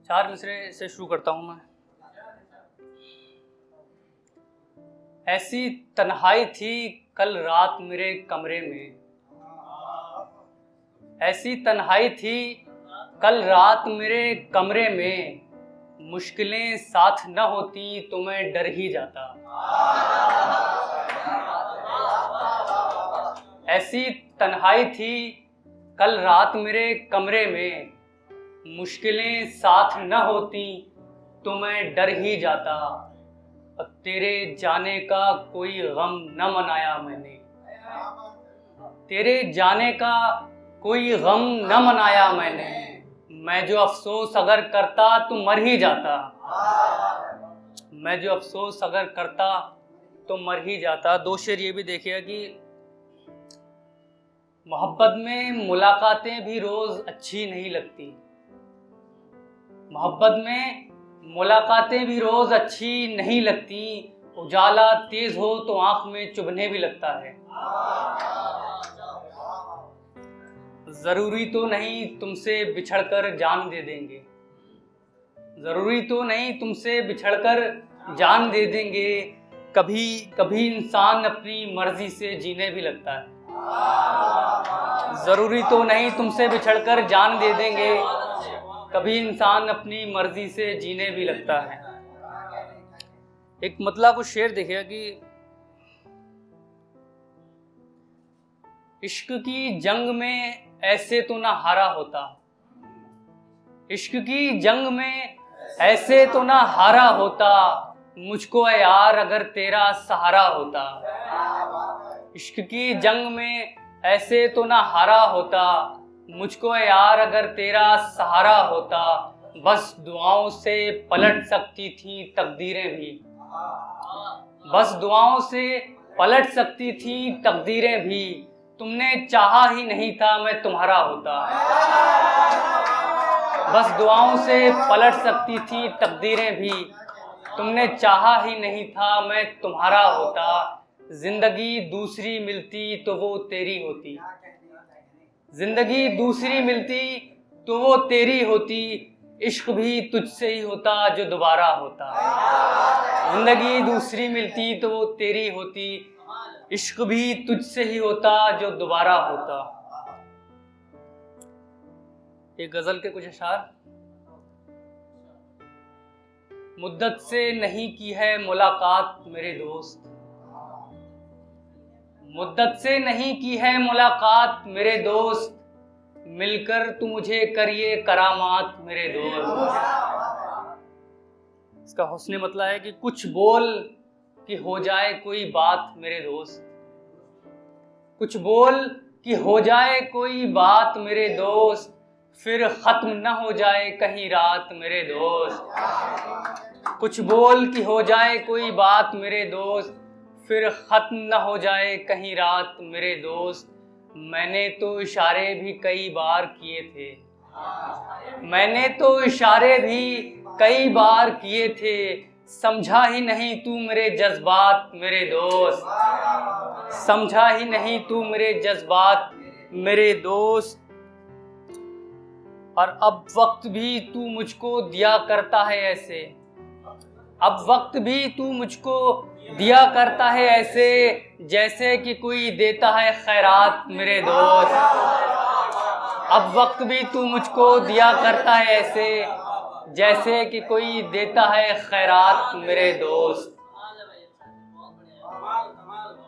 4 मिसरे से शुरू करता हूं मैं। ऐसी तन्हाई थी कल रात मेरे कमरे में, ऐसी तन्हाई थी कल रात मेरे कमरे में, मुश्किलें साथ न होती तो मैं डर ही जाता। ऐसी तन्हाई थी कल रात मेरे कमरे में, मुश्किलें साथ न होती तो मैं डर ही जाता। तेरे जाने का कोई गम न मनाया मैंने, तेरे जाने का कोई गम न मनाया मैंने, मैं जो अफसोस अगर करता तो मर ही जाता। मैं जो अफसोस अगर करता तो मर ही जाता। 2 शेर ये भी देखिएगा कि मोहब्बत में मुलाकातें भी रोज अच्छी नहीं लगती, मोहब्बत में मुलाकातें भी रोज अच्छी नहीं लगती, उजाला तेज हो तो आंख में चुभने भी लगता है। जरूरी तो नहीं तुमसे बिछड़कर जान दे देंगे, जरूरी तो नहीं तुमसे बिछड़कर जान दे देंगे, कभी कभी इंसान अपनी मर्जी से जीने भी लगता है। जरूरी तो नहीं तुमसे बिछड़कर जान दे देंगे, कभी इंसान अपनी मर्जी से जीने भी लगता है। एक मतलब कुछ शेर देखिएगा कि इश्क की जंग में ऐसे तो ना हारा होता, इश्क की जंग में ऐसे तो ना हारा होता, मुझको है यार अगर तेरा सहारा होता। इश्क की जंग में ऐसे तो ना हारा होता, मुझको है यार अगर तेरा सहारा होता, बस दुआओं से पलट सकती थी तकदीरें भी, बस दुआओं से पलट सकती थी तकदीरें भी, तुमने चाहा ही नहीं था मैं तुम्हारा होता। बस दुआओं से पलट सकती थी तकदीरें भी, तुमने चाहा ही नहीं था मैं तुम्हारा होता। जिंदगी दूसरी मिलती तो वो तेरी होती, जिंदगी दूसरी मिलती तो वो तेरी होती, इश्क भी तुझसे ही होता जो दोबारा होता। जिंदगी दूसरी मिलती तो वो तेरी होती, इश्क भी तुझसे ही होता जो दोबारा होता। एक गजल के कुछ अशार। मुद्दत से नहीं की है मुलाकात मेरे दोस्त, मुद्दत से नहीं की है मुलाकात मेरे दोस्त, मिलकर तू मुझे करिए करामात मेरे दोस्त। इसका हुस्ने मतलब है कि कुछ बोल कि हो जाए कोई बात मेरे दोस्त, कुछ बोल कि हो जाए कोई बात मेरे दोस्त, फिर खत्म न हो जाए कहीं रात मेरे दोस्त। कुछ बोल कि हो जाए कोई बात मेरे दोस्त, फिर खत्म न हो जाए कहीं रात मेरे दोस्त। मैंने तो इशारे भी कई बार किए थे, मैंने तो इशारे भी कई बार किए थे, समझा ही नहीं तू मेरे जज्बात मेरे दोस्त, समझा ही नहीं तू मेरे जज्बात मेरे दोस्त। और अब वक्त भी तू मुझको दिया करता है ऐसे, अब वक्त भी तू मुझको दिया करता है ऐसे, जैसे कि कोई देता है खैरात मेरे दोस्त। अब वक्त भी तू मुझको दिया करता है ऐसे, जैसे कि कोई देता है खैरात मेरे दोस्त।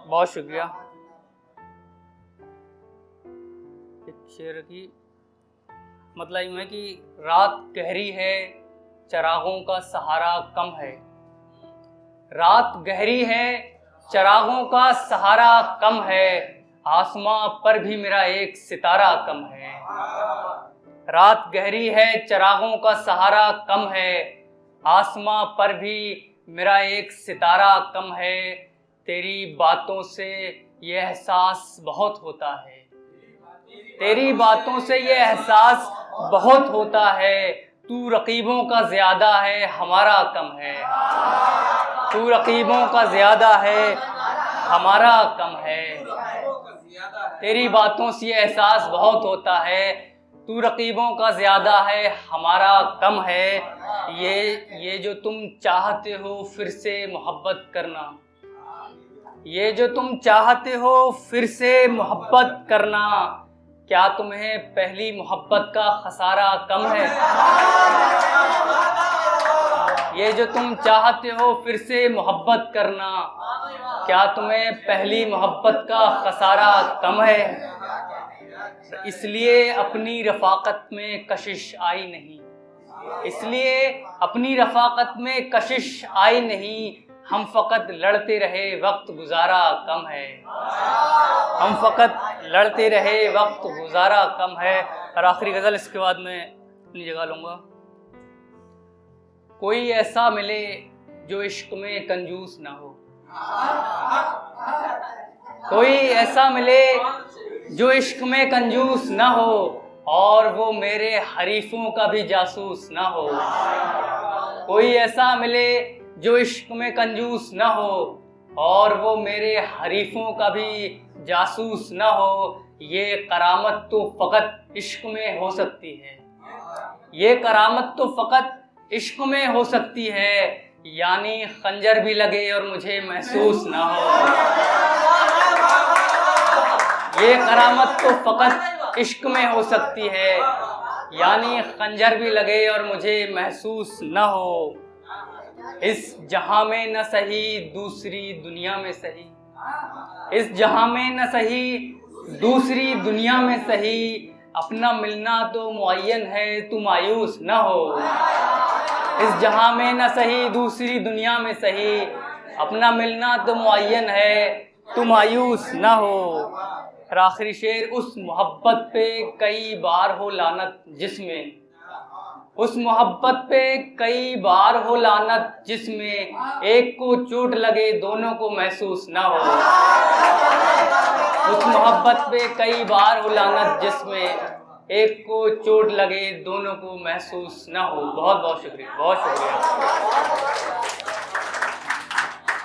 बहुत शुक्रिया। एक शेर की मतलब यूं है कि रात गहरी है चरागों का सहारा कम है, रात गहरी है चरागों का सहारा कम है, आसमां पर भी मेरा एक सितारा कम है। रात गहरी है चरागों का सहारा कम है, आसमां पर भी मेरा एक सितारा कम है, तेरी बातों से ये एहसास बहुत होता है, तेरी बातों से ये एहसास बहुत होता है, तू रकीबों का ज्यादा है हमारा कम है, तू रकीबों का ज्यादा है हमारा कम है, तेरी बातों से ये एहसास बहुत होता है, तू रकीबों का ज़्यादा है, हमारा कम है। ये जो तुम चाहते हो फिर से मोहब्बत करना, ये जो तुम चाहते हो फिर से मोहब्बत करना, क्या तुम्हें पहली मोहब्बत का खसारा कम है? ये जो तुम चाहते हो फिर से मोहब्बत करना, क्या तुम्हें पहली मोहब्बत का खसारा कम है? इसलिए अपनी रफ़ाक़त में कशिश आई नहीं, इसलिए अपनी रफ़ाक़त में कशिश आई नहीं, हम फ़कत लड़ते रहे वक्त गुजारा कम है, हम फ़कत लड़ते रहे वक्त गुजारा कम है। और आखिरी गज़ल इसके बाद मैं अपनी जगह लूँगा। कोई ऐसा मिले जो इश्क में कंजूस ना हो, कोई ऐसा मिले जो इश्क में कंजूस ना हो, और वो मेरे हरीफों का भी जासूस ना हो। कोई ऐसा मिले जो इश्क में कंजूस ना हो, और वो मेरे हरीफों का भी जासूस ना हो। ये करामत तो फ़कत इश्क में हो सकती है, ये करामत तो फ़कत इश्क में हो सकती है, यानी खंजर भी लगे और मुझे महसूस ना हो। ये करामत तो फ़कत इश्क में हो सकती है, यानी खंजर भी लगे और मुझे महसूस ना हो। इस जहां में न सही दूसरी दुनिया में सही, इस जहां में न सही दूसरी दुनिया में सही, अपना मिलना तो मुअय्यन है, तू मायूस न हो। इस जहां में न सही दूसरी दुनिया में सही, अपना मिलना तो मुअय्यन है, तू मायूस न हो। और आखिरी शेर, उस मोहब्बत पे कई बार हो लानत जिसमें, उस मोहब्बत पे कई बार हो लानत जिसमें एक को चोट लगे दोनों को महसूस ना हो। उस मोहब्बत पे कई बार हो लानत जिसमें एक को चोट लगे दोनों को महसूस ना हो। बहुत बहुत शुक्रिया, बहुत शुक्रिया।